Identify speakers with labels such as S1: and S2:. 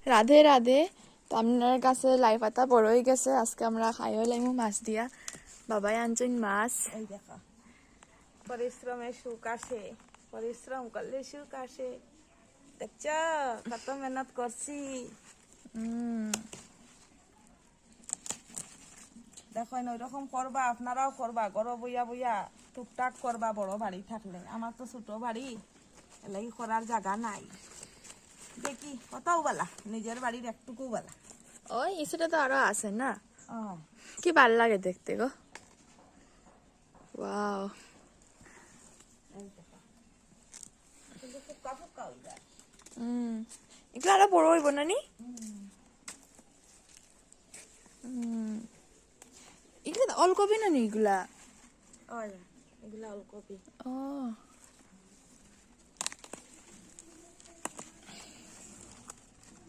S1: রাধে রাধে। তো আপনার কাছে লাই পাতা বড় হয়ে গেছে, আজকে আমরা খাইও লাইমু মাছ দিয়া। বাবাই আনছেন মাছ।
S2: এই দেখো, পরিশ্রমের সুখ আসে, পরিশ্রম করলে সুখ আসে। দেখছ কত মেহনত করছি। দেখো ওইরকম করবা, আপনারাও করবা, ঘরে বইয়া বইয়া টুকটাক করবা। বড় বাড়ি থাকলে, আমার তো ছোট বাড়ি, এলাই করার জায়গা নাই। দেখি কতও বালা, নিজের বাড়ির একটুকু বালা।
S1: ওই ইসুটা তো আরো আছে না,
S2: ও
S1: কি ভাল লাগে দেখতে গো। ওয়াও,
S2: এই দেখো, কিন্তু ফুকা ফুকা হয়ে যায়।
S1: এগুলো আরো বড় হইব না নি? এগুলো অলকপি না নি এগুলা?
S2: ওই এগুলা ওলকপি।
S1: ও